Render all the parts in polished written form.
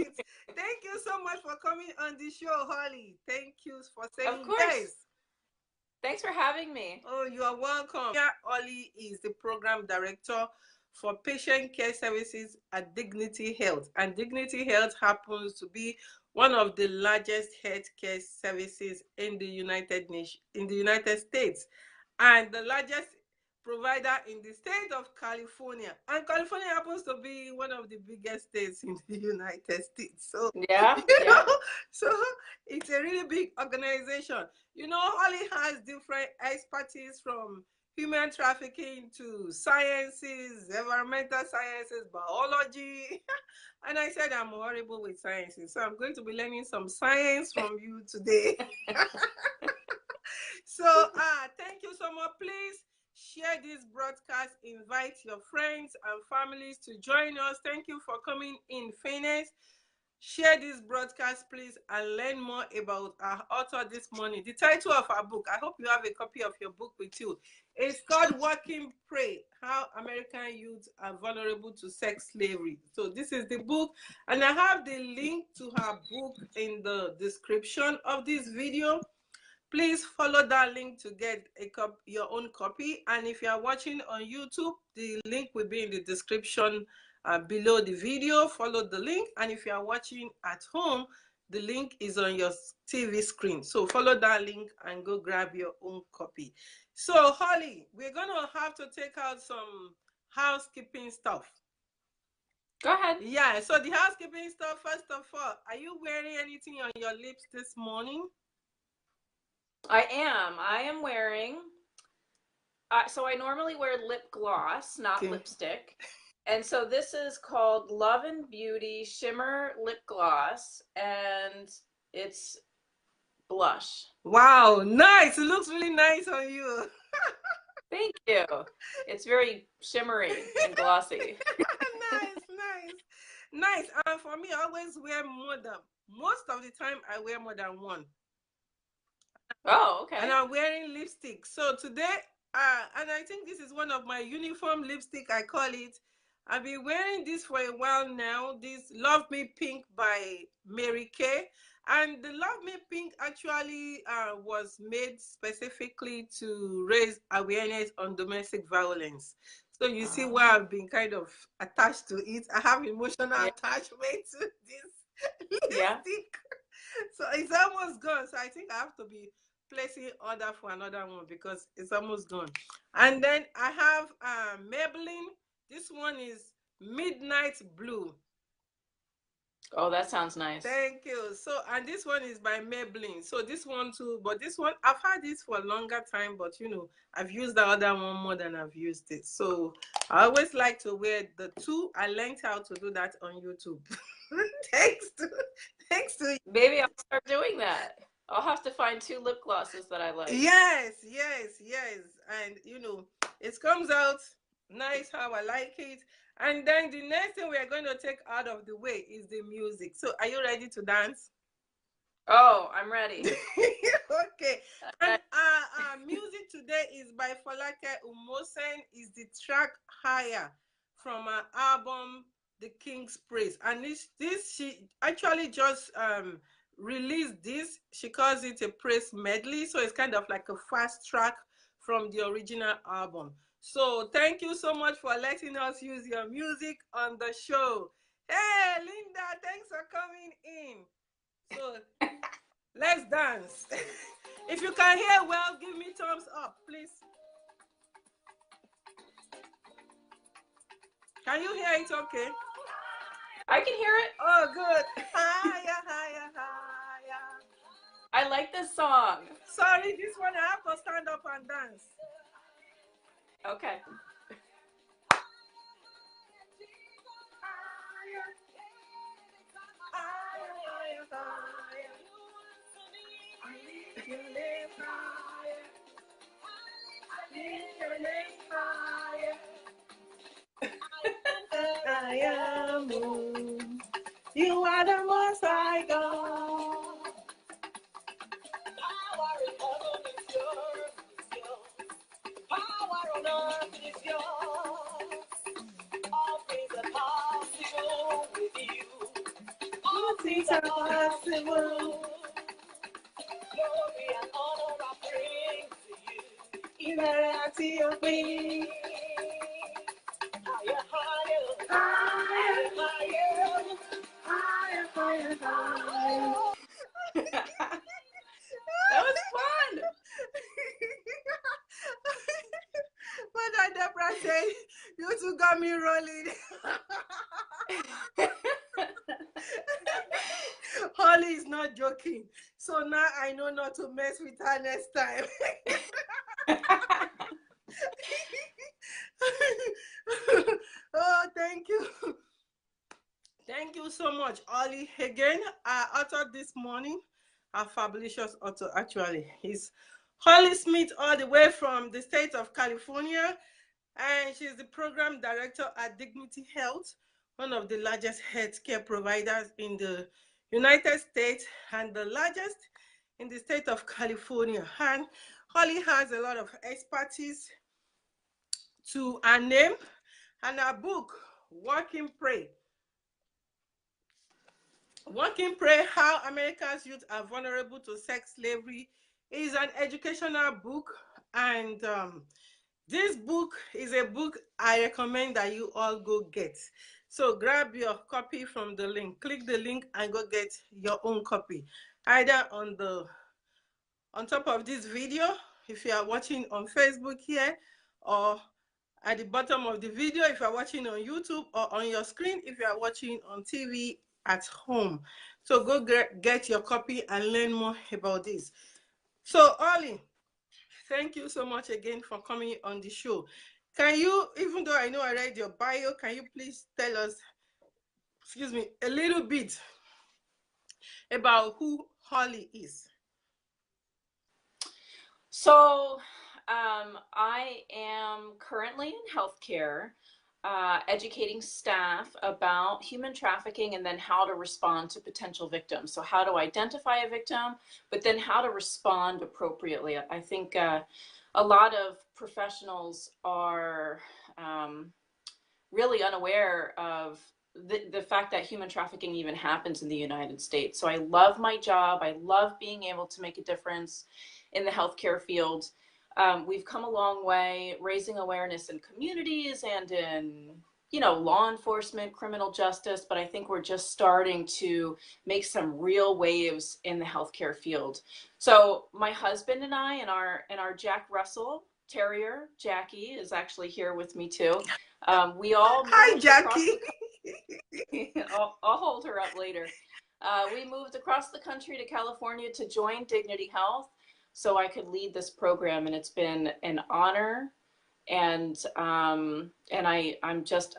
Thank you so much for coming on the show, Holly. Thank you for Of saying course. yes. Thanks for having me. Oh, you are welcome. Yeah, Holly is the program director for patient care services at Dignity Health. And Dignity Health happens to be one of the largest healthcare services in the United States, and the largest provider in the state of California. And California happens to be one of the biggest states in the United States. So, Yeah, yeah. so it's a really big organization. Holly has different expertise from human trafficking to sciences, environmental sciences, biology. And I said I'm horrible with sciences, so I'm going to be learning some science from you today. So, thank you so much. Please share this broadcast. Invite your friends and families to join us. Thank you for coming in, Phoenix. Share this broadcast, please, and learn more about our author this morning. The title of our book, I hope you have a copy of your book with you. It's called Working Pray, How American Youth Are Vulnerable to Sex Slavery. So this is the book, and I have the link to her book in the description of this video. Please follow that link to get your own copy. And if you are watching on YouTube, the link will be in the description below the video. Follow the link. And if you are watching at home, the link is on your TV screen. So follow that link and go grab your own copy. So, Holly, we're going to have to take out some housekeeping stuff. Go ahead. Yeah, so the housekeeping stuff, first of all, are you wearing anything on your lips this morning? I am wearing, so I normally wear lip gloss, not lipstick. And so this is called Love and Beauty Shimmer Lip Gloss, and it's blush. Wow, nice. It looks really nice on you. Thank you. It's very shimmery and glossy. Nice. And for me, I always wear most of the time I wear more than one. Oh, okay. And I'm wearing lipstick. So today, and I think this is one of my uniform lipstick, I call it. I've been wearing this for a while now. This Love Me Pink by Mary Kay. And the Love Me Pink actually was made specifically to raise awareness on domestic violence. So you see why I've been kind of attached to it. I have emotional attachment to this lipstick. So it's almost gone. So I think I have to be placing order for another one because it's almost gone. And then I have Maybelline. This one is Midnight Blue. Oh, that sounds nice. Thank you. So, and this one is by Maybelline. So this one too, but this one, I've had this for a longer time, but I've used the other one more than I've used it. So I always like to wear the two. I learned how to do that on YouTube. Thanks to you. Maybe I'll start doing that. I'll have to find 2 lip glosses that I like. Yes. And it comes out nice how I like it. And then the next thing we are going to take out of the way is the music. So are you ready to dance? Oh, I'm ready. Okay. And our music today is by Falake Umosen. Is the track Higher from our album The King's Praise. And this she actually just released this. She calls it a praise medley. So it's kind of like a fast track from the original album. So thank you so much for letting us use your music on the show. Hey, Linda, thanks for coming in. So let's dance. If you can hear well, give me thumbs up, please. Can you hear it okay? I can hear it. Oh, good. Higher, higher, higher. I like this song. Sorry, this one I have to stand up and dance. Okay. You are the most high God. Power in heaven is yours. Power on earth is yours. All things are possible with you. Things are possible. Glory and honor I bring to you. In the reality of me. Higher, higher, Higher, higher, higher, higher, higher. That was fun. What did Deborah say? You two got me rolling. Holly is not joking. So now I know not to mess with her next time. Oh, thank you. Thank you so much, Ollie. Again, our author this morning, our fabulous author actually, is Holly Smith, all the way from the state of California. And she's the program director at Dignity Health, one of the largest healthcare providers in the United States and the largest in the state of California. And Holly has a lot of expertise to her name, and her book, Work and Pray. Work and Pray, How America's Youth Are Vulnerable to Sex Slavery, is an educational book. And this book is a book I recommend that you all go get. So grab your copy from the link. Click the link and go get your own copy. Either on top of this video, if you are watching on Facebook here, or at the bottom of the video if you are watching on YouTube, or on your screen if you are watching on TV at home. So go get your copy and learn more about this. So Ollie, thank you so much again for coming on the show. Can you, even though I know I read your bio, can you please tell us, excuse me, a little bit about who Holly is? So, I am currently in healthcare, educating staff about human trafficking and then how to respond to potential victims. So, how to identify a victim, but then how to respond appropriately. I think a lot of professionals are really unaware of the fact that human trafficking even happens in the United States. So I love my job. I love being able to make a difference in the healthcare field. We've come a long way raising awareness in communities and in, law enforcement, criminal justice, but I think we're just starting to make some real waves in the healthcare field. So my husband and I and our Jack Russell Terrier, Jackie, is actually here with me too. We all moved. Hi, Jackie. I'll hold her up later. We moved across the country to California to join Dignity Health so I could lead this program, and it's been an honor, and I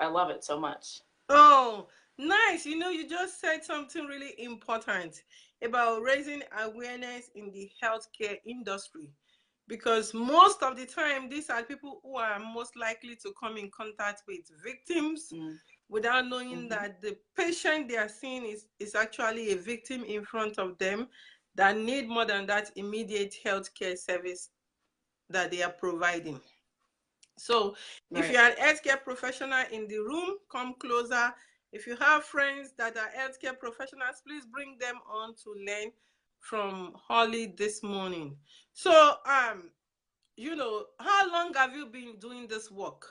love it so much. Oh, nice. You just said something really important about raising awareness in the healthcare industry. Because most of the time, these are people who are most likely to come in contact with victims without knowing that the patient they are seeing is actually a victim in front of them that need more than that immediate healthcare service that they are providing. So if you're an healthcare professional in the room, come closer. If you have friends that are healthcare professionals, please bring them on to learn from Holly this morning. So, how long have you been doing this work?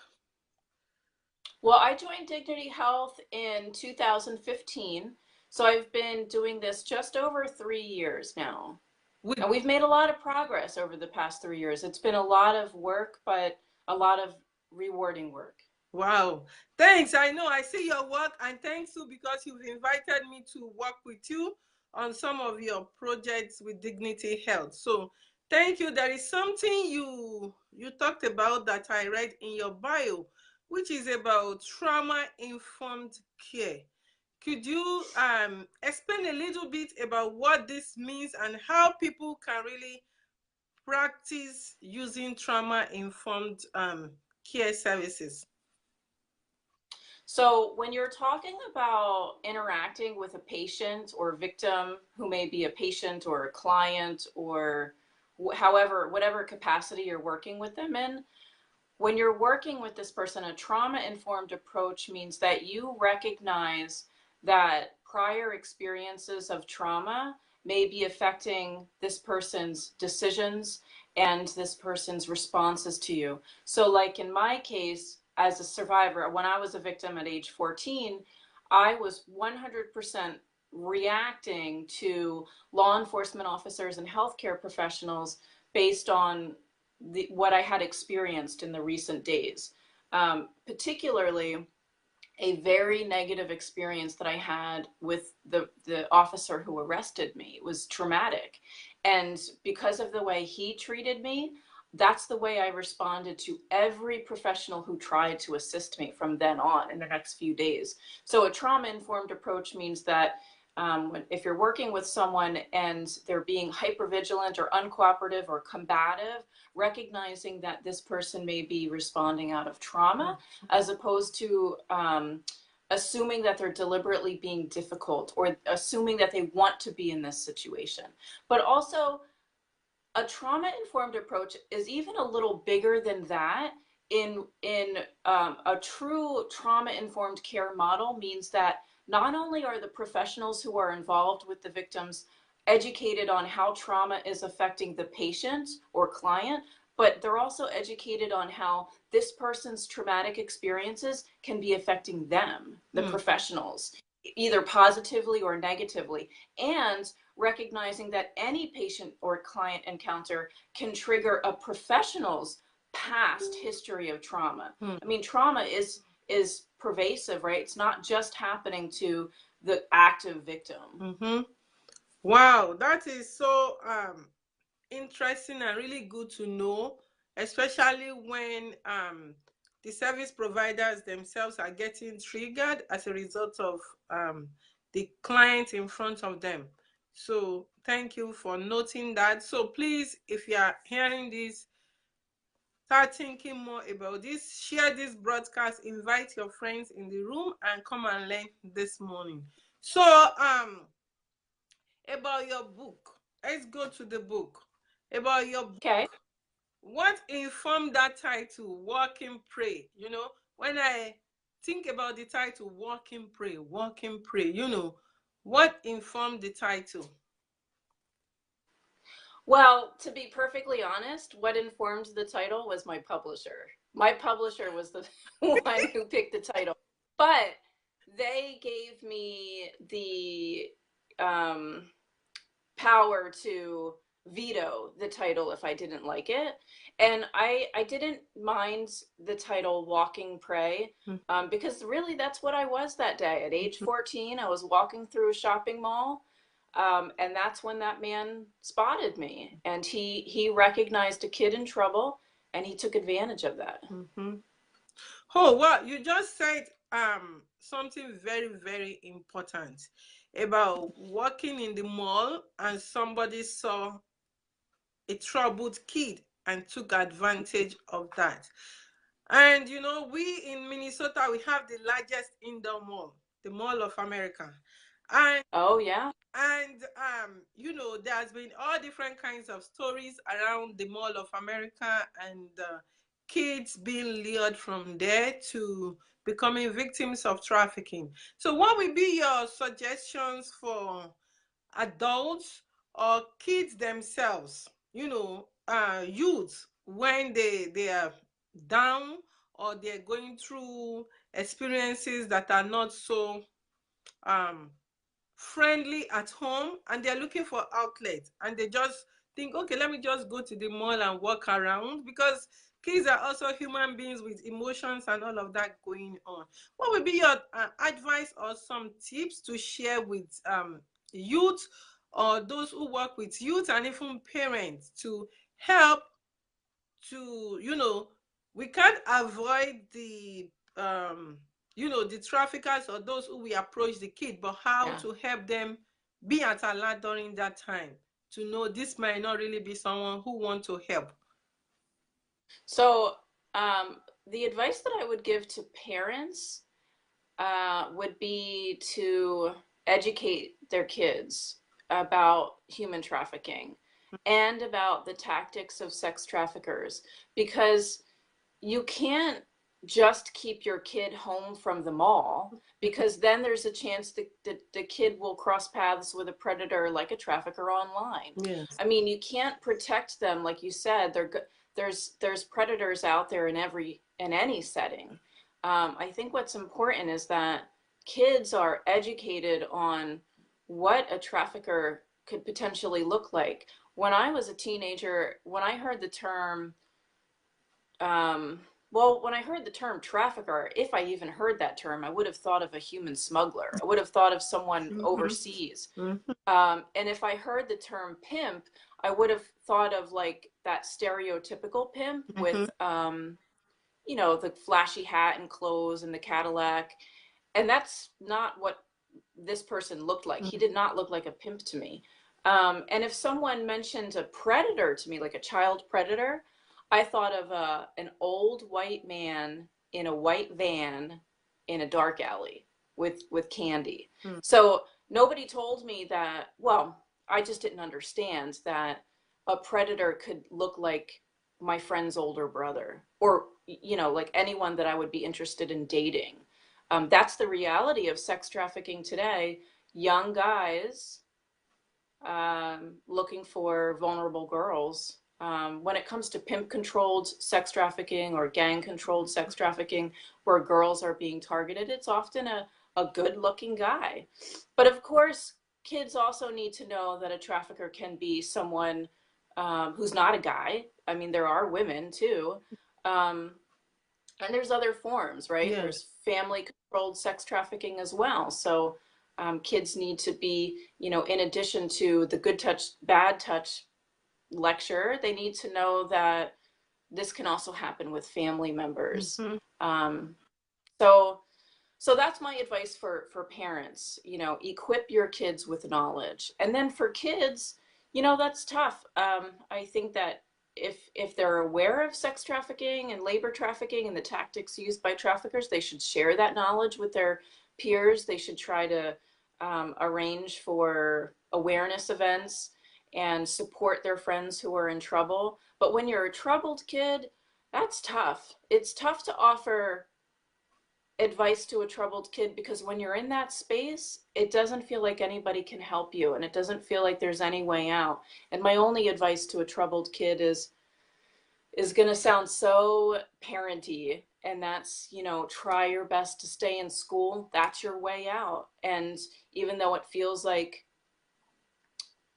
Well, I joined Dignity Health in 2015. So I've been doing this just over 3 years now. And we've made a lot of progress over the past 3 years. It's been a lot of work, but a lot of rewarding work. Wow. Thanks. I know I see your work, and thanks too because you've invited me to work with you on some of your projects with Dignity Health. So thank you. There is something you talked about that I read in your bio, which is about trauma-informed care. Could you explain a little bit about what this means and how people can really practice using trauma-informed care services? So when you're talking about interacting with a patient or victim who may be a patient or a client or whatever capacity you're working with them in, when you're working with this person, a trauma-informed approach means that you recognize that prior experiences of trauma may be affecting this person's decisions and this person's responses to you. So like in my case, as a survivor, when I was a victim at age 14, I was 100% reacting to law enforcement officers and healthcare professionals based on what I had experienced in the recent days. Particularly a very negative experience that I had with the officer who arrested me. It was traumatic. And because of the way he treated me, that's the way I responded to every professional who tried to assist me from then on in the next few days. So a trauma-informed approach means that if you're working with someone and they're being hypervigilant or uncooperative or combative, recognizing that this person may be responding out of trauma, as opposed to assuming that they're deliberately being difficult or assuming that they want to be in this situation. But also, a trauma-informed approach is even a little bigger than that. In a true trauma-informed care model means that not only are the professionals who are involved with the victims educated on how trauma is affecting the patient or client, but they're also educated on how this person's traumatic experiences can be affecting them, the professionals, either positively or negatively, and recognizing that any patient or client encounter can trigger a professional's past history of trauma. I mean, trauma is pervasive, right? It's not just happening to the active victim. Wow, that is so interesting and really good to know, especially when the service providers themselves are getting triggered as a result of the client in front of them. So thank you for noting that. So please, if you are hearing this, start thinking more about this. Share this broadcast, invite your friends in the room, and come and learn this morning. So about your book, let's go to the book. About your book, Okay. what informed that title, Walk and Pray? You know, when I think about the title, Walk and Pray, Walk and Pray, you know, what informed the title? Well, to be perfectly honest, what informed the title was my publisher. My publisher was the one who picked the title, but they gave me the power to veto the title if I didn't like it. And I didn't mind the title Walking Pray because really that's what I was that day. At age 14, I was walking through a shopping mall. And that's when that man spotted me, and he recognized a kid in trouble, and he took advantage of that. Oh, well, you just said something very, very important about walking in the mall and somebody saw a troubled kid and took advantage of that. And you know, we in Minnesota, we have the largest indoor mall, the Mall of America. And Oh yeah. you know, there's been all different kinds of stories around the Mall of America and kids being lured from there to becoming victims of trafficking. So what would be your suggestions for adults or kids themselves, you know, youth, when they are down or they're going through experiences that are not so um friendly at home, and they're looking for outlets, and they just think, okay, let me just go to the mall and walk around, because kids are also human beings with emotions and all of that going on. What would be your advice or some tips to share with youth or those who work with youth and even parents to help to, you know, we can't avoid the you know, the traffickers or those who will approach the kid, but how to help them be at alert during that time to know this might not really be someone who wants to help. So the advice that I would give to parents would be to educate their kids about human trafficking and about the tactics of sex traffickers, because you can't just keep your kid home from the mall, because then there's a chance that the kid will cross paths with a predator like a trafficker online. Yes. I mean, you can't protect them, like you said. There's predators out there in any setting. I think what's important is that kids are educated on what a trafficker could potentially look like. When I was a teenager, when I heard the term when I heard the term trafficker, if I even heard that term, I would have thought of a human smuggler. I would have thought of someone overseas. And if I heard the term pimp, I would have thought of like that stereotypical pimp with, you know, the flashy hat and clothes and the Cadillac. And that's not what this person looked like. He did not look like a pimp to me. And if someone mentioned a predator to me, like a child predator, I thought of an old white man in a white van in a dark alley with candy. So nobody told me that, well, I just didn't understand that a predator could look like my friend's older brother, or, you know, like anyone that I would be interested in dating. That's the reality of sex trafficking today. Young guys looking for vulnerable girls. When it comes to pimp-controlled sex trafficking or gang-controlled sex trafficking, where girls are being targeted, it's often a good-looking guy. But of course, kids also need to know that a trafficker can be someone who's not a guy. I mean, there are women too. And there's other forms, right? Yes. There's family-controlled sex trafficking as well. So kids need to be, you know, in addition to the good touch, bad touch lecture, they need to know that this can also happen with family members. So that's my advice for parents. You know, equip your kids with knowledge. And then for kids, you know, that's tough. I think that if they're aware of sex trafficking and labor trafficking and the tactics used by traffickers, they should share that knowledge with their peers. They should try to arrange for awareness events and support their friends who are in trouble. But when you're a troubled kid, that's tough. It's tough to offer advice to a troubled kid, because when you're in that space, it doesn't feel like anybody can help you, and it doesn't feel like there's any way out. And my only advice to a troubled kid is going to sound so parenty, and that's, you know, try your best to stay in school. That's your way out. And even though it feels like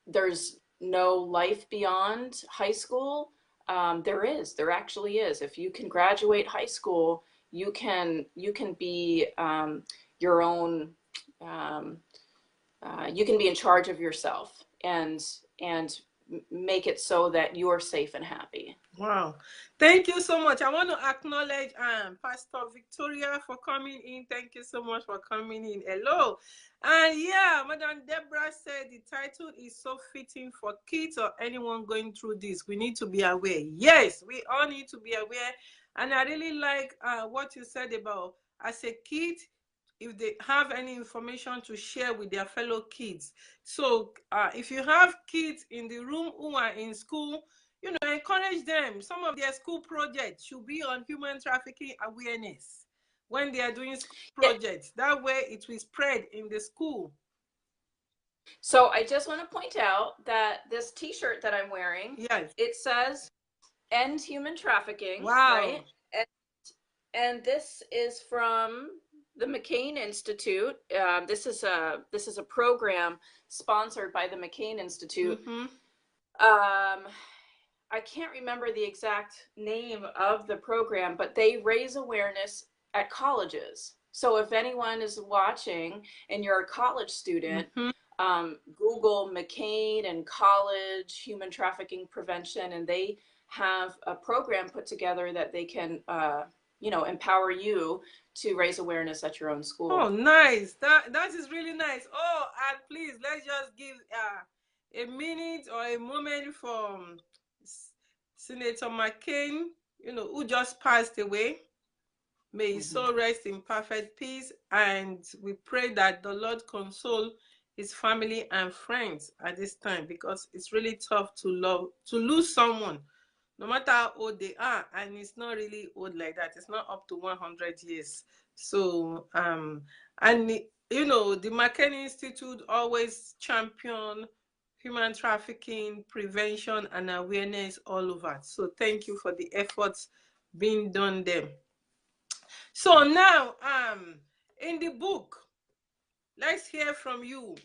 there's no life beyond high school, there actually is. If you can graduate high school, you can be your own, you can be in charge of yourself and make it so that you're safe and happy. Wow. Thank you so much. I want to acknowledge Pastor Victoria for coming in. Thank you so much for coming in. Hello. And yeah, Madam Deborah said the title is so fitting for kids or anyone going through this. We need to be aware. Yes, we all need to be aware. And I really like what you said about, as a kid, if they have any information to share with their fellow kids. So if you have kids in the room who are in school, you know, encourage them. Some of their school projects should be on human trafficking awareness when they are doing school projects. That way it will spread in the school. So I just want to point out that this t-shirt that I'm wearing, yes, it says end human trafficking. Wow. Right? And this is from the McCain Institute. This is a program sponsored by the McCain Institute. I can't remember the exact name of the program, but they raise awareness at colleges. So if anyone is watching and you're a college student, Google McCain and college human trafficking prevention, and they have a program put together that they can you know, empower you to raise awareness at your own school. Oh, nice. That is really nice. Oh, and please, let's just give a minute or a moment for Senator McCain, you know, who just passed away. May his soul rest in perfect peace. And we pray that the Lord console his family and friends at this time, because it's really tough to lose someone, no matter how old they are, and it's not really old like that. It's not up to 100 years. So, and you know, the McKinney Institute always champion human trafficking prevention and awareness all over. So, thank you for the efforts being done there. So now, in the book, let's hear from you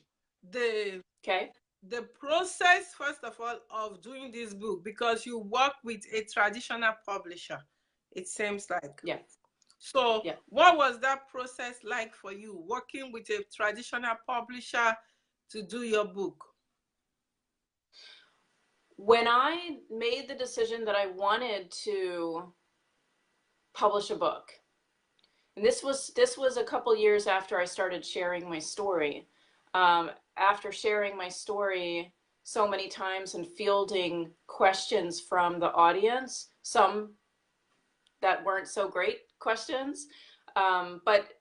the Okay. the process, first of all, of doing this book, because you work with a traditional publisher, it seems like. Yeah. So Yeah. what was that process like for you, working with a traditional publisher to do your book? When I made the decision that I wanted to publish a book, and this was a couple years after I started sharing my story. After sharing my story so many times and fielding questions from the audience, some that weren't so great questions, but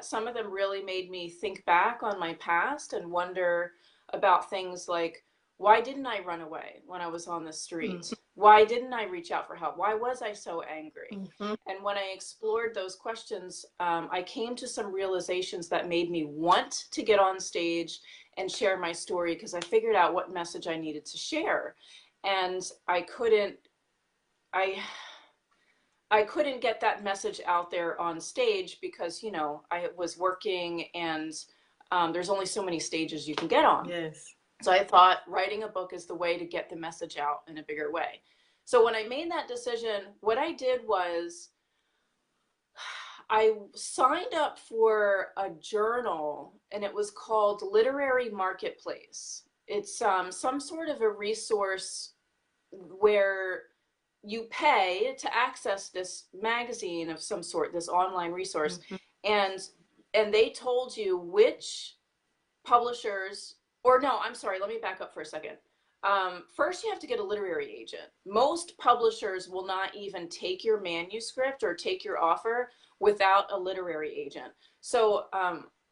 some of them really made me think back on my past and wonder about things like, why didn't I run away when I was on the street? Mm-hmm. Why didn't I reach out for help? Why was I so angry? Mm-hmm. And when I explored those questions, I came to some realizations that made me want to get on stage and share my story, because I figured out what message I needed to share. And I couldn't get that message out there on stage because, you know, I was working, and there's only so many stages you can get on. Yes. So I thought writing a book is the way to get the message out in a bigger way. So when I made that decision, what I did was I signed up for a journal, and it was called Literary Marketplace. It's some sort of a resource where you pay to access this magazine of some sort, this online resource. Mm-hmm. And they told you which publishers, or no, I'm sorry, let me back up for a second. First, you have to get a literary agent. Most publishers will not even take your manuscript or take your offer without a literary agent. So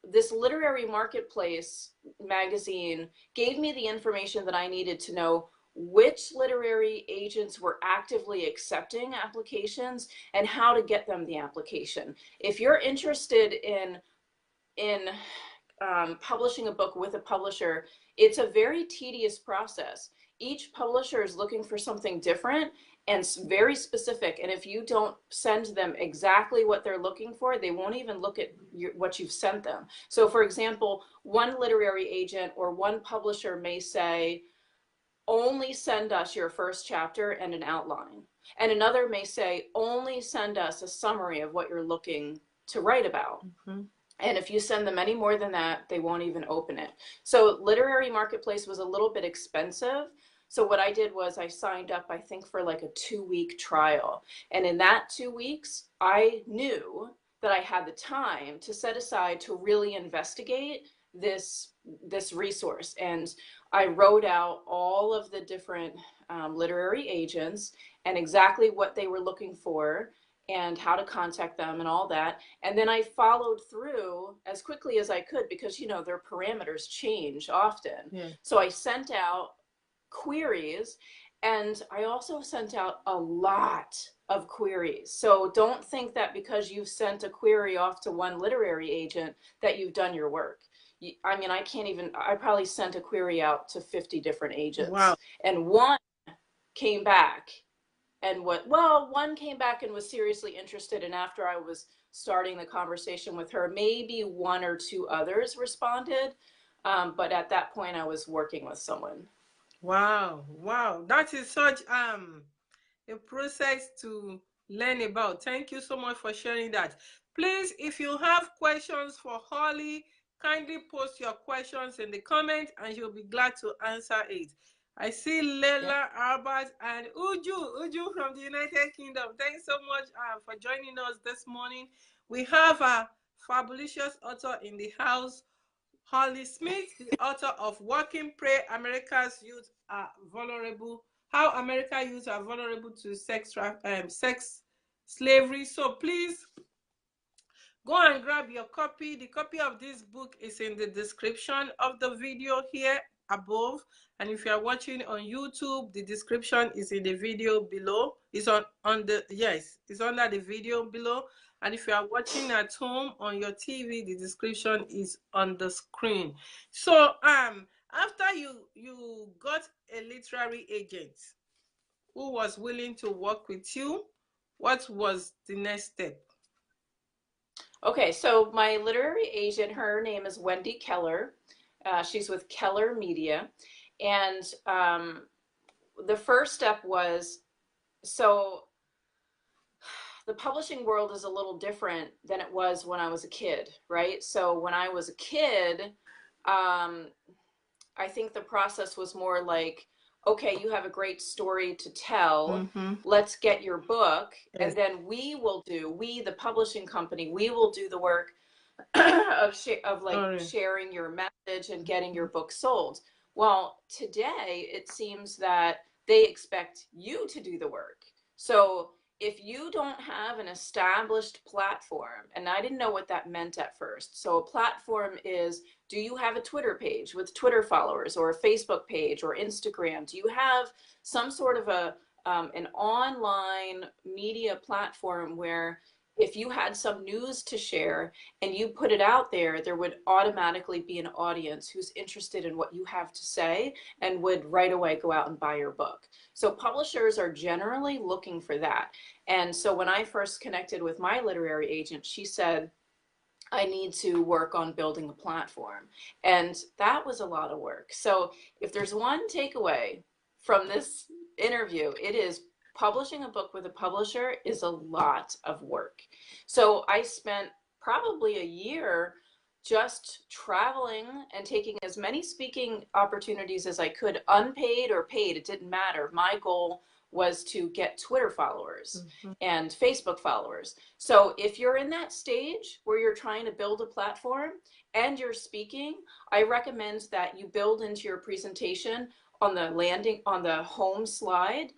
this Literary Marketplace magazine gave me the information that I needed to know which literary agents were actively accepting applications and how to get them the application. If you're interested in publishing a book with a publisher, it's a very tedious process. Each publisher is looking for something different and very specific. And if you don't send them exactly what they're looking for, they won't even look at what you've sent them. So for example, one literary agent or one publisher may say, only send us your first chapter and an outline. And another may say, only send us a summary of what you're looking to write about. Mm-hmm. And if you send them any more than that, they won't even open it. So Literary Marketplace was a little bit expensive. So what I did was I signed up, I think, for like a 2-week trial. And in that 2 weeks, I knew that I had the time to set aside to really investigate this resource. And I wrote out all of the different literary agents and exactly what they were looking for and how to contact them and all that. And then I followed through as quickly as I could because, you know, their parameters change often. Yeah. So I sent out queries, and I also sent out a lot of queries. So don't think that because you've sent a query off to one literary agent that you've done your work. I mean, I probably sent a query out to 50 different agents. Wow. And one came back and one came back and was seriously interested. And after I was starting the conversation with her, maybe one or two others responded. But at that point I was working with someone. Wow. Wow. That is such a process to learn about. Thank you so much for sharing that. Please, if you have questions for Holly, kindly post your questions in the comments and she'll be glad to answer it. I see Leila, Albert, and Uju from the United Kingdom. Thanks so much for joining us this morning. We have a fabulous author in the house, Holly Smith, the author of Working Pray, America's Youth Are Vulnerable, How America Youth Are Vulnerable to Sex Slavery. So please go and grab your copy. The copy of this book is in the description of the video here. above. And if you are watching on YouTube, the description is in the video below. It's on the, yes, it's under the video below. And if you are watching at home on your TV, the description is on the screen. So after you got a literary agent who was willing to work with you, what was the next step? Okay, so my literary agent, her name is Wendy Keller. She's with Keller Media. And the first step was, so the publishing world is a little different than it was when I was a kid, right? So when I was a kid, I think the process was more like, okay, you have a great story to tell. Let's get your book. Yes. And then we, the publishing company, we will do the work of sharing your message and getting your book sold. Well, today it seems that they expect you to do the work. So if you don't have an established platform, and I didn't know what that meant at first. So a platform is, do you have a Twitter page with Twitter followers, or a Facebook page, or Instagram? Do you have some sort of an online media platform where if you had some news to share and you put it out there, there would automatically be an audience who's interested in what you have to say and would right away go out and buy your book. So publishers are generally looking for that. And so when I first connected with my literary agent, she said, I need to work on building a platform. And that was a lot of work. So if there's one takeaway from this interview, it is publishing a book with a publisher is a lot of work. So I spent probably a year just traveling and taking as many speaking opportunities as I could, unpaid or paid, it didn't matter. My goal was to get Twitter followers and Facebook followers. So if you're in that stage where you're trying to build a platform and you're speaking, I recommend that you build into your presentation on the home slide,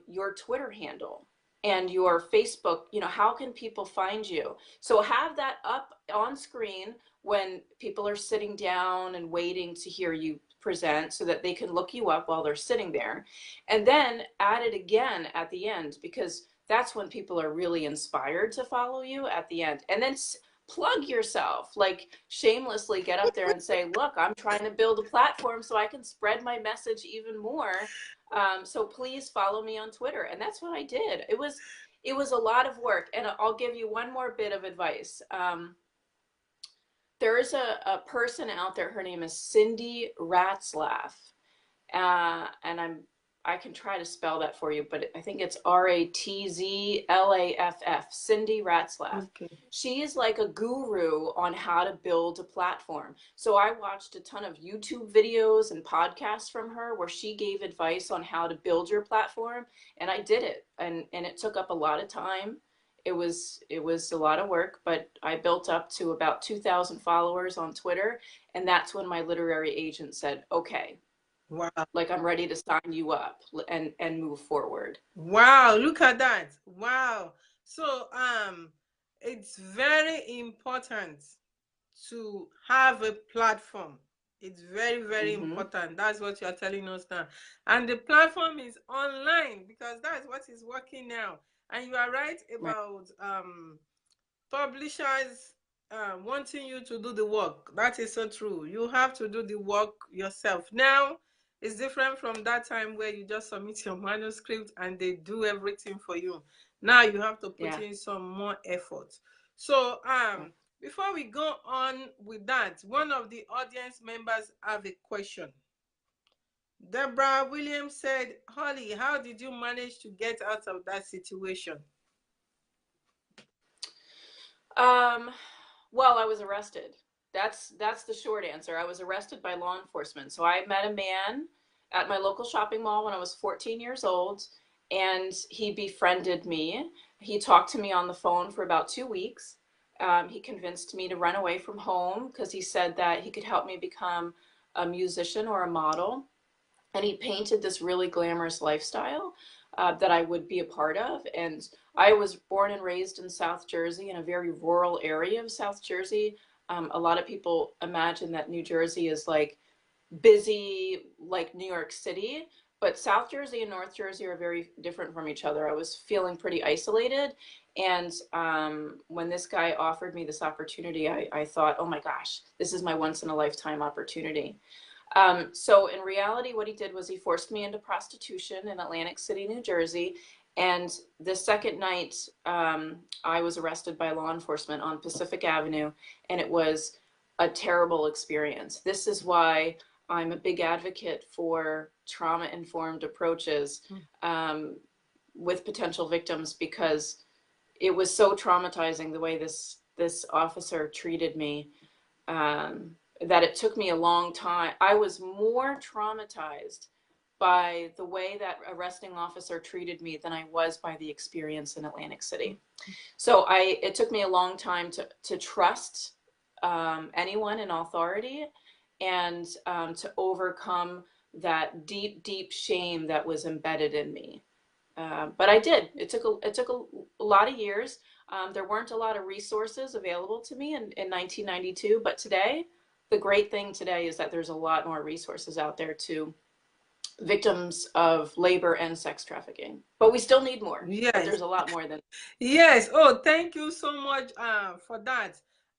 your Twitter handle and your Facebook, how can people find you? So have that up on screen when people are sitting down and waiting to hear you present so that they can look you up while they're sitting there. And then add it again at the end, because that's when people are really inspired to follow you at the end. And then plug yourself, like shamelessly get up there and say, look, I'm trying to build a platform so I can spread my message even more. So please follow me on Twitter. And that's what I did. It was a lot of work. And I'll give you one more bit of advice. There is a person out there, her name is Cindy Ratzlaff. And I can try to spell that for you, but I think it's Ratzlaff, Cindy Ratzlaff. Okay. She is like a guru on how to build a platform. So I watched a ton of YouTube videos and podcasts from her where she gave advice on how to build your platform, and I did it. And it took up a lot of time. It was a lot of work, but I built up to about 2,000 followers on Twitter, and that's when my literary agent said, okay, wow, like I'm ready to sign you up and move forward. Wow, look at that. Wow. So it's very important to have a platform. It's very, very important. That's what you're telling us now. And the platform is online, because that's what is working now. And you are right about publishers wanting you to do the work. That is so true. You have to do the work yourself. Now, it's different from that time where you just submit your manuscript and they do everything for you. Now you have to put in some more effort. So before we go on with that, one of the audience members have a question. Deborah Williams said, Holly, how did you manage to get out of that situation? Well, I was arrested. That's the short answer. I was arrested by law enforcement. So I met a man at my local shopping mall when I was 14 years old, and he befriended me. He talked to me on the phone for about 2 weeks. He convinced me to run away from home because he said that he could help me become a musician or a model. And he painted this really glamorous lifestyle that I would be a part of. And I was born and raised in South Jersey, in a very rural area of South Jersey. A lot of people imagine that New Jersey is like busy like New York City, but South Jersey and North Jersey are very different from each other. I was feeling pretty isolated. And when this guy offered me this opportunity, I thought, oh my gosh, this is my once in a lifetime opportunity. So in reality, what he did was he forced me into prostitution in Atlantic City, New Jersey. And the second night, I was arrested by law enforcement on Pacific Avenue, and it was a terrible experience. This is why I'm a big advocate for trauma-informed approaches with potential victims, because it was so traumatizing the way this officer treated me, that it took me a long time. I was more traumatized by the way that arresting officer treated me than I was by the experience in Atlantic City. So it took me a long time to trust anyone in authority, and to overcome that deep, deep shame that was embedded in me. But I did. It took a lot of years. There weren't a lot of resources available to me in 1992, but today, the great thing today is that there's a lot more resources out there to victims of labor and sex trafficking. But we still need more. Yes. But there's a lot more than. Yes. Oh, thank you so much for that.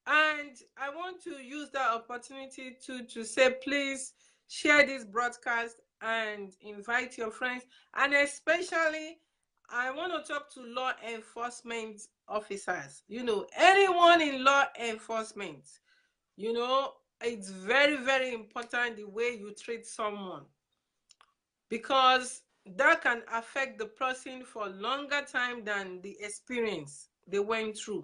And I want to use that opportunity to say, please share this broadcast and invite your friends. And especially, I want to talk to law enforcement officers. You know, anyone in law enforcement, you know, it's very, very important the way you treat someone, because that can affect the person for longer time than the experience they went through.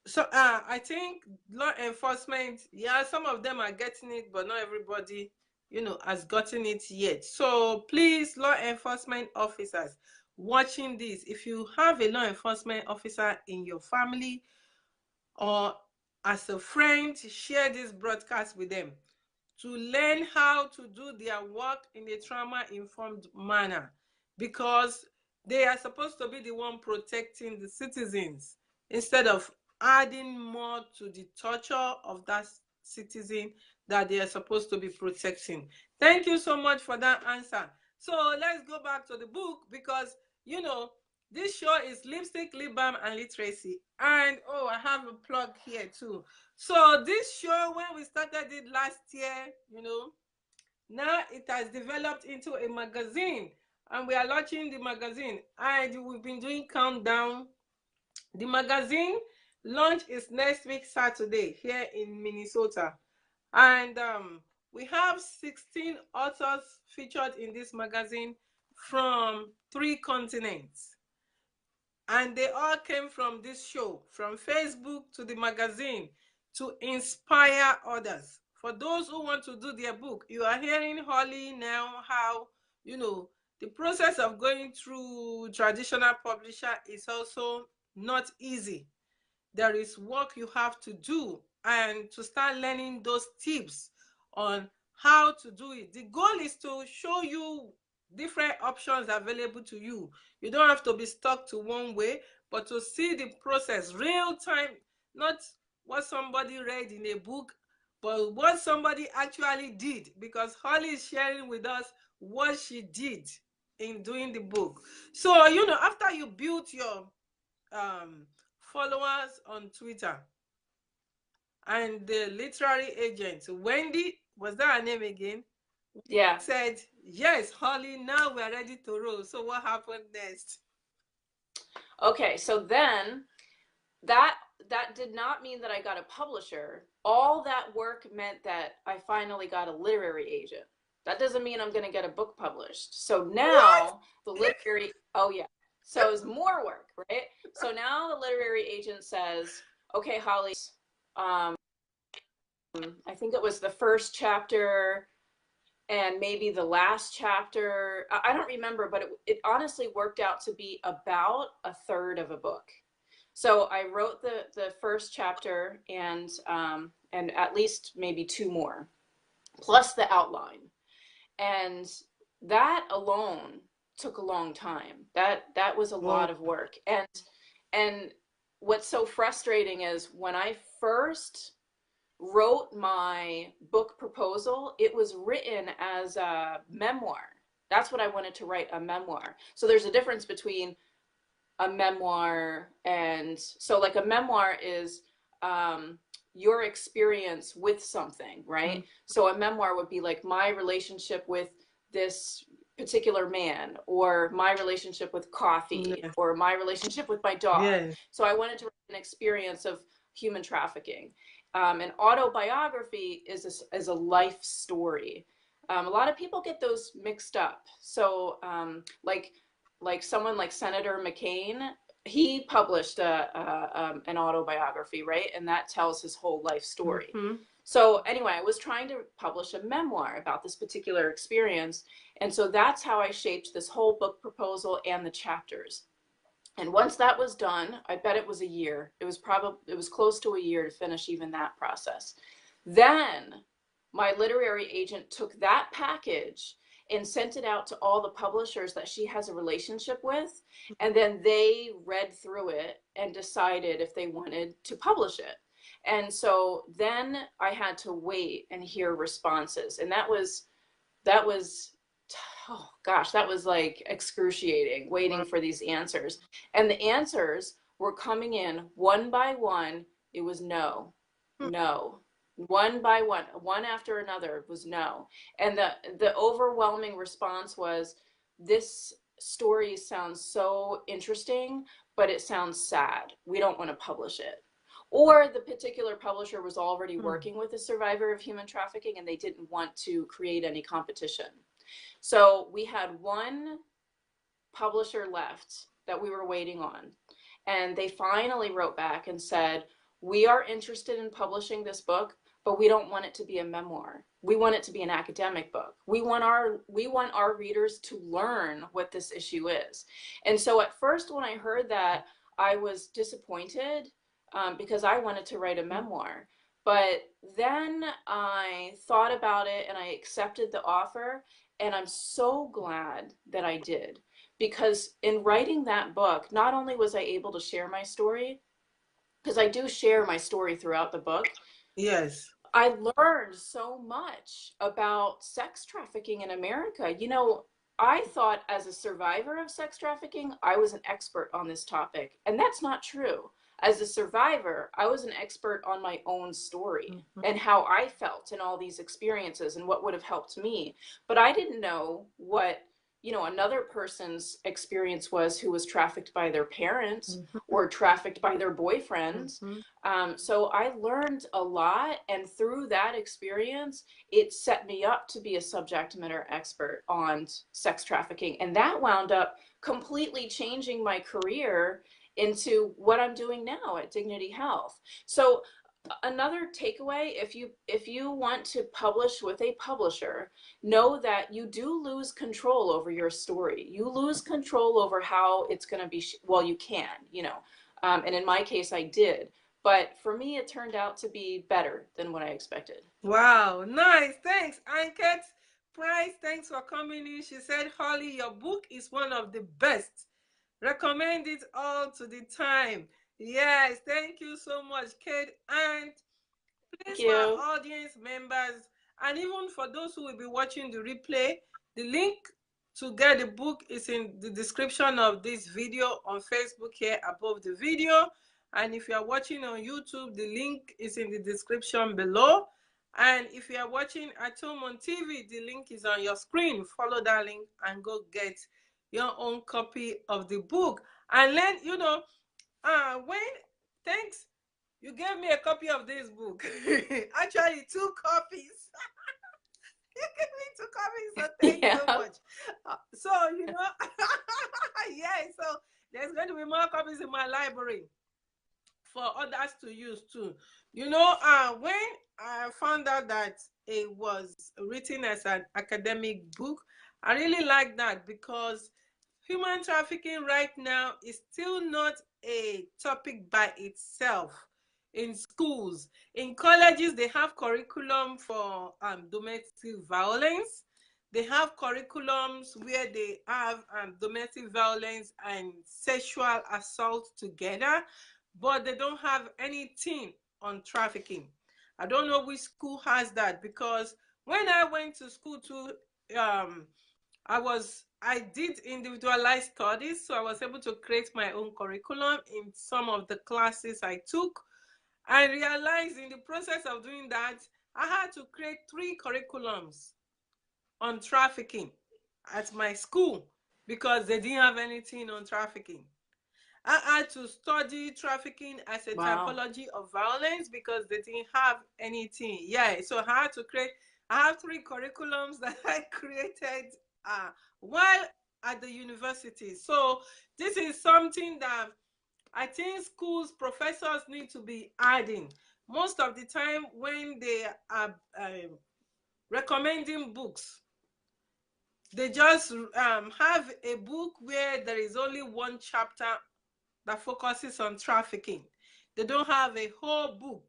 So I think law enforcement, yeah, some of them are getting it, but not everybody, you know, has gotten it yet. So please, law enforcement officers watching this, if you have a law enforcement officer in your family or as a friend, share this broadcast with them to learn how to do their work in a trauma-informed manner, because they are supposed to be the one protecting the citizens instead of adding more to the torture of that citizen that they are supposed to be protecting. Thank you so much for that answer. So let's go back to the book, because, you know, this show is Lipstick, Lip Balm, and Literacy. And, oh, I have a plug here too. So this show, when we started it last year, you know, now it has developed into a magazine, and we are launching the magazine, and we've been doing countdown. The magazine launch is next week Saturday here in Minnesota, and we have 16 authors featured in this magazine from 3 continents. And they all came from this show, from Facebook to the magazine, to inspire others. For those who want to do their book, you are hearing Holly now how, you know, the process of going through traditional publisher is also not easy. There is work you have to do, and to start learning those tips on how to do it. The goal is to show you different options available to you. You don't have to be stuck to one way, but to see the process real time, not what somebody read in a book, but what somebody actually did, because Holly is sharing with us what she did in doing the book. So, you know, after you build your followers on Twitter, and the literary agent Wendy, was that her name again? Yeah. Said, yes, Holly, now we're ready to roll. So what happened next? Okay, so then that did not mean that I got a publisher. All that work meant that I finally got a literary agent. That doesn't mean I'm going to get a book published. So now the literary, oh yeah. So it's more work, right? So now the literary agent says, okay, Holly, I think it was the first chapter and maybe the last chapter. I don't remember, but it honestly worked out to be about a third of a book. So I wrote the first chapter and at least maybe 2 more, plus the outline. And that alone took a long time. That was a lot of work. And what's so frustrating is when I first wrote my book proposal, it was written as a memoir. That's what I wanted to write, a memoir. So there's a difference between a memoir and, so like a memoir is your experience with something, right? So a memoir would be like my relationship with this particular man, or my relationship with coffee, or my relationship with my dog. So I wanted to write an experience of human trafficking. An autobiography is a life story. A lot of people get those mixed up. So like someone like Senator McCain, he published an autobiography, right? And that tells his whole life story. So anyway, I was trying to publish a memoir about this particular experience. And so that's how I shaped this whole book proposal and the chapters. And once that was done, I bet it was a year. It was close to a year to finish even that process. Then my literary agent took that package and sent it out to all the publishers that she has a relationship with. And then they read through it and decided if they wanted to publish it. And so then I had to wait and hear responses. And that was, oh gosh, that was like excruciating, waiting for these answers. And the answers were coming in one by one. It was no, no. One by one after another was no. And the overwhelming response was, this story sounds so interesting, but it sounds sad. We don't want to publish it. Or the particular publisher was already working with a survivor of human trafficking and they didn't want to create any competition. So we had one publisher left that we were waiting on. And they finally wrote back and said, we are interested in publishing this book, but we don't want it to be a memoir. We want it to be an academic book. We want our readers to learn what this issue is. And so at first when I heard that, I was disappointed because I wanted to write a memoir. But then I thought about it and I accepted the offer. And I'm so glad that I did, because in writing that book, not only was I able to share my story, because I do share my story throughout the book. Yes. I learned so much about sex trafficking in America. You know, I thought as a survivor of sex trafficking, I was an expert on this topic, and that's not true. As a survivor, I was an expert on my own story and how I felt in all these experiences and what would have helped me. But I didn't know what, you know, another person's experience was who was trafficked by their parents or trafficked by their boyfriends. So I learned a lot, and through that experience, it set me up to be a subject matter expert on sex trafficking. And that wound up completely changing my career into what I'm doing now at Dignity Health. So another takeaway, if you want to publish with a publisher, know that you do lose control over your story. You lose control over how it's going to be, well, you can, you know, and in my case I did, but for me it turned out to be better than what I expected. Wow, nice. Thanks, Anket Price. Thanks for coming in. She said, Holly, your book is one of the best. Recommend it all to the time. Yes, thank you so much, Kate. And please, for our audience members, and even for those who will be watching the replay, the link to get the book is in the description of this video on Facebook here above the video. And if you are watching on YouTube, the link is in the description below. And if you are watching at home on TV, the link is on your screen. Follow that link and go get your own copy of the book. And then, you know, thanks, you gave me a copy of this book. Actually, 2 copies. You gave me 2 copies, so thank you so much. So, you know, yeah, so there's going to be more copies in my library for others to use too. You know, when I found out that it was written as an academic book, I really like that, because human trafficking right now is still not a topic by itself. In schools, in colleges, they have curriculum for domestic violence. They have curriculums where they have domestic violence and sexual assault together, but they don't have anything on trafficking. I don't know which school has that, because when I went to school to I did individualized studies, so I was able to create my own curriculum in some of the classes I took. I realized in the process of doing that, I had to create 3 curriculums on trafficking at my school, because they didn't have anything on trafficking. I had to study trafficking as a typology of violence, because they didn't have anything. Yeah, so I had to create, I have 3 curriculums that I created while at the university. So this is something that I think schools, professors need to be adding. Most of the time when they are recommending books, they just have a book where there is only one chapter that focuses on trafficking. They don't have a whole book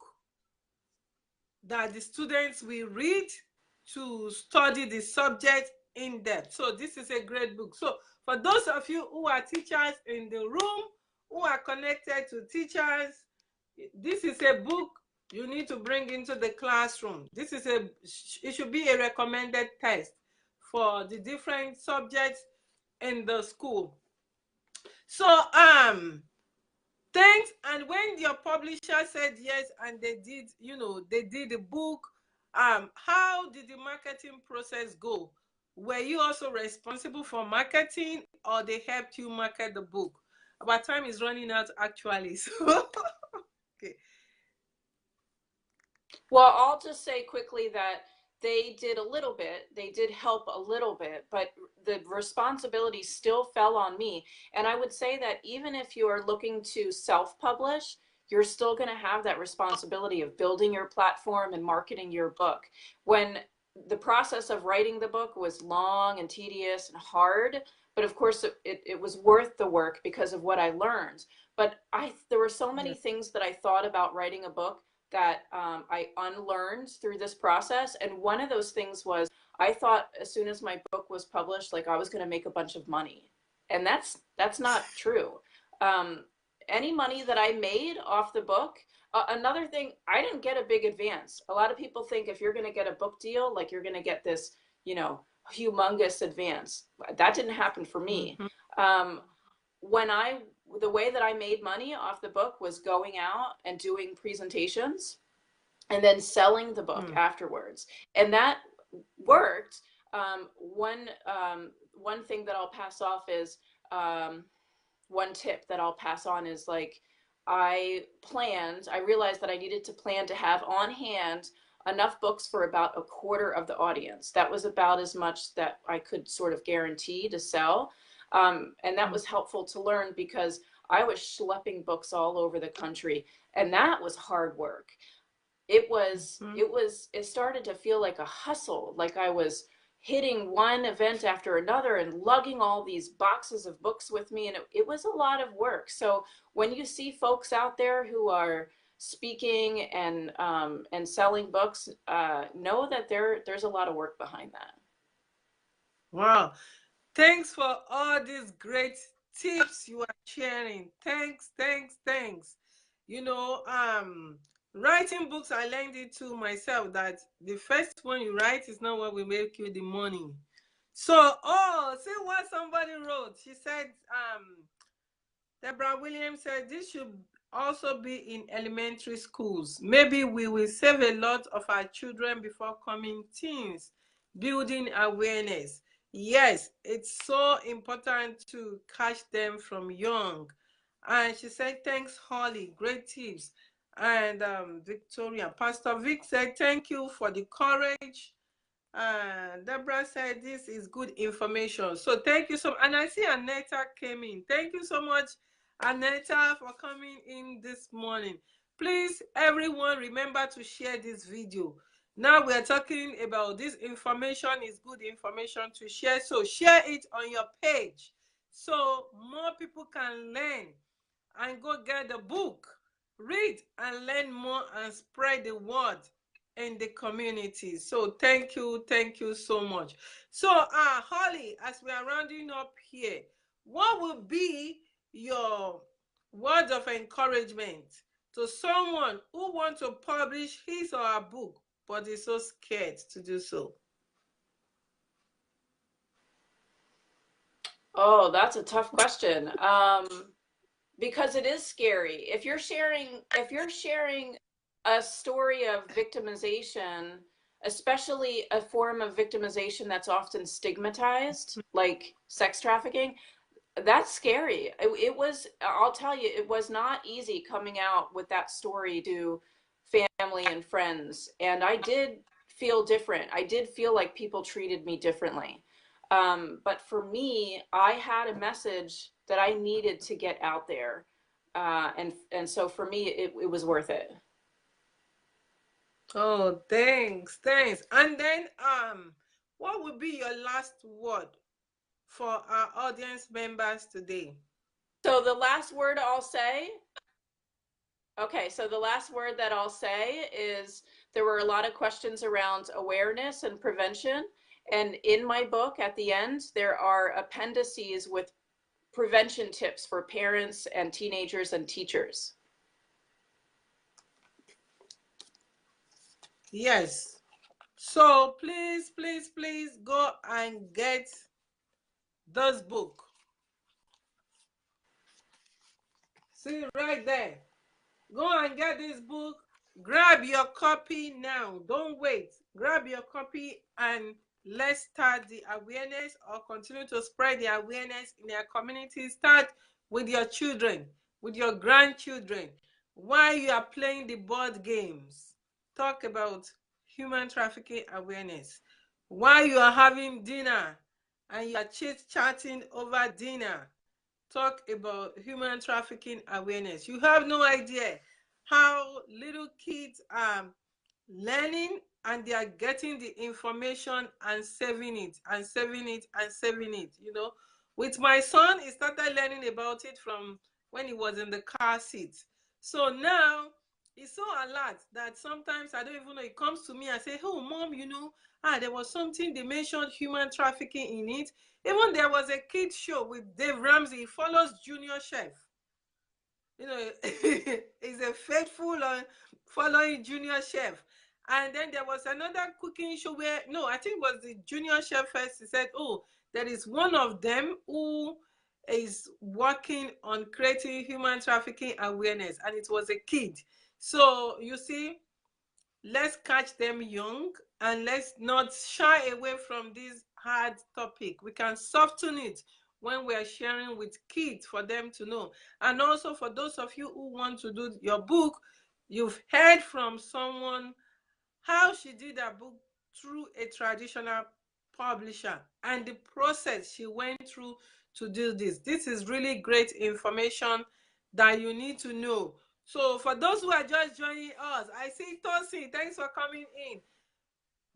that the students will read to study the subject in depth. So this is a great book. So for those of you who are teachers in the room, who are connected to teachers, this is a book you need to bring into the classroom. It should be a recommended test for the different subjects in the school. So thanks. And when your publisher said yes, and they did, they did the book, how did the marketing process go? Were you also responsible for marketing, or they helped you market the book? Our time is running out, actually. So okay. Well, I'll just say quickly that they did a little bit. They did help a little bit, but the responsibility still fell on me. And I would say that even if you are looking to self-publish, you're still going to have that responsibility of building your platform and marketing your book. When the process of writing the book was long and tedious and hard, but of course it was worth the work because of what I learned. But there were so many things that I thought about writing a book that I unlearned through this process. And one of those things was, I thought as soon as my book was published, like I was going to make a bunch of money. And that's not true. Any money that I made off the book, another thing, I didn't get a big advance. A lot of people think if you're going to get a book deal, like you're going to get this, humongous advance. That didn't happen for me. The way that I made money off the book was going out and doing presentations and then selling the book afterwards. And that worked. One thing that I'll pass off is, one tip that I'll pass on is, like, I realized that I needed to plan to have on hand enough books for about a quarter of the audience. That was about as much that I could sort of guarantee to sell. And that was helpful to learn, because I was schlepping books all over the country, and that was hard work. It started to feel like a hustle, like I was hitting one event after another and lugging all these boxes of books with me, and it was a lot of work. So when you see folks out there who are speaking and selling books, know that there's a lot of work behind that. Wow. Thanks for all these great tips you are sharing. Thanks, thanks, thanks. Writing books, I learned it to myself, that the first one you write is not what will make you the money. So, see what somebody wrote. She said, Deborah Williams said this should also be in elementary schools. Maybe we will save a lot of our children before coming teens, building awareness. Yes, it's so important to catch them from young. And she said, thanks, Holly. Great tips. And Victoria, Pastor Vic said, thank you for the courage. Deborah said, this is good information. So thank you so much. And I see Aneta came in. Thank you so much, Aneta, for coming in this morning. Please, everyone, remember to share this video. Now we are talking about this information is good information to share. So share it on your page so more people can learn and go get the book, read and learn more, and spread the word in the community. So thank you so much. So Holly, as we are rounding up here, what will be your word of encouragement to someone who wants to publish his or her book but is so scared to do so? Oh, that's a tough question. Because it is scary. If you're sharing a story of victimization, especially a form of victimization that's often stigmatized, like sex trafficking, that's scary. It was, I'll tell you, it was not easy coming out with that story to family and friends. And I did feel different. I did feel like people treated me differently. But for me, I had a message that I needed to get out there. And so for me, it was worth it. Oh, thanks, thanks. And then, what would be your last word for our audience members today? So the last word I'll say, okay, so the last word that I'll say is there were a lot of questions around awareness and prevention. And in my book, at the end, there are appendices with prevention tips for parents and teenagers and teachers. Yes. So please, please, please go and get this book. See right there. Go and get this book. Grab your copy now. Don't wait. Grab your copy and let's start the awareness or continue to spread the awareness in your community. Start with your children, with your grandchildren. While you are playing the board games, talk about human trafficking awareness. While you are having dinner and you are chit-chatting over dinner, talk about human trafficking awareness. You have no idea how little kids are learning and they are getting the information and saving it and saving it and saving it. With my son, he started learning about it from when he was in the car seat. So now he's so alert that sometimes I don't even know. He comes to me and say, "Oh, mom, there was something they mentioned human trafficking in it." Even there was a kids show with Dave Ramsey. He follows Junior Chef. He's a faithful following Junior Chef. And then there was another cooking show where, no, I think it was the Junior Chef first. He said, "Oh, there is one of them who is working on creating human trafficking awareness." And it was a kid. So you see, let's catch them young and let's not shy away from this hard topic. We can soften it when we are sharing with kids for them to know. And also for those of you who want to do your book, you've heard from someone how she did her book through a traditional publisher and the process she went through to do this. This is really great information that you need to know. So for those who are just joining us, I see Tosi, thanks for coming in.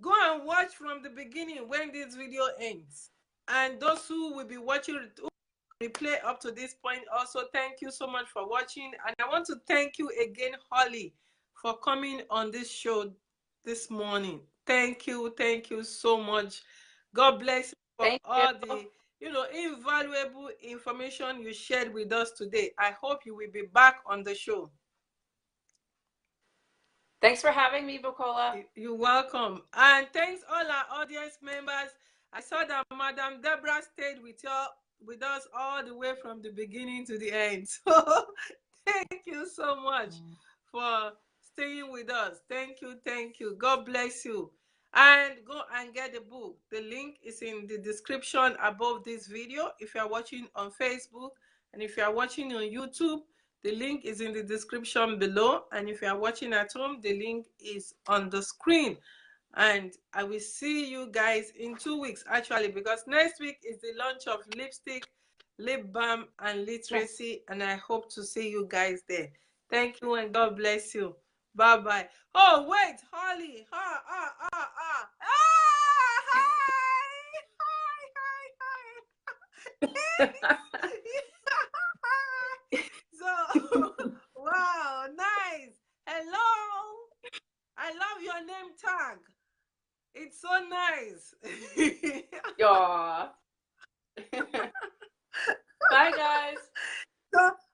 Go and watch from the beginning when this video ends. And those who will be watching replay up to this point, also thank you so much for watching. And I want to thank you again, Holly, for coming on this show this morning. Thank you so much. God bless you for Thank you. all the invaluable information you shared with us today. I hope you will be back on the show. Thanks for having me, Bukola. You're welcome. And thanks all our audience members. I saw that Madam Deborah stayed with us all the way from the beginning to the end. So thank you so much for staying with us. Thank you, thank you. God bless you. And go and get the book. The link is in the description above this video if you are watching on Facebook, and if you are watching on YouTube, the link is in the description below. And if you are watching at home, the link is on the screen. And I will see you guys in 2 weeks, actually, because next week is the launch of lipstick, lip balm, and literacy. And I hope to see you guys there. Thank you and God bless you. Bye-bye. Oh, wait, Holly. Hi. So, wow, nice. Hello. I love your name tag. It's so nice. Aw. Bye, guys.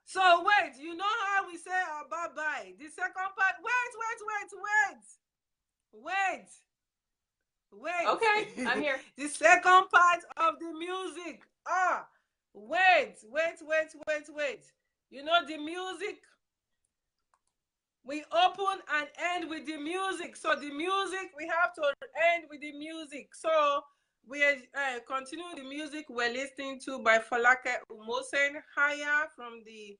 So wait, you know how we say bye-bye? Second part of the music. Wait. You know the music, we open and end with the music. So the music, we have to end with the music. So we continue the music we're listening to by Falake Umosen Haya from the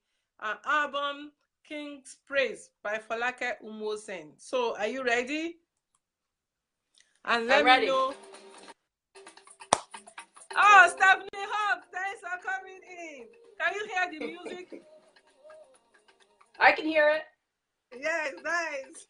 album King's Praise by Falake Umosen. So are you ready? And let me know. Oh, Stephanie Hawk, thanks for coming in. Can you hear the music? I can hear it. Yes, nice.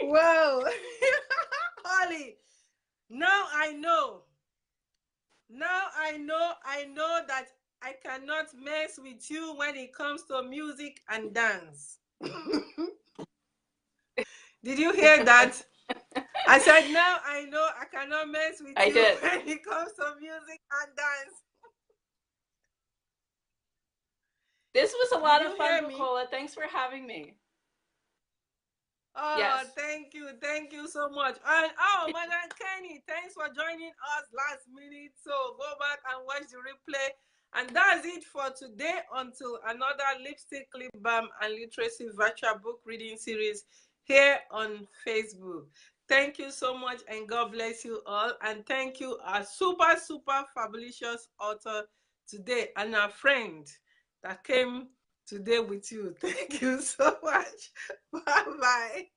Wow. Holly, now I know that I cannot mess with you when it comes to music and dance. Did you hear that? I said, now I know I cannot mess with you when it comes to music and dance. This was a lot of fun, Bukola. Thanks for having me. Oh, yes. Thank you so much. And Madam Kenny, thanks for joining us last minute. So go back and watch the replay. And that's it for today, until another Lipstick, Lip Balm and Literacy virtual book reading series here on Facebook. Thank you so much, and God bless you all. And thank you, our super fabulous author today, and our friend that came today with you. Thank you so much. Bye-bye.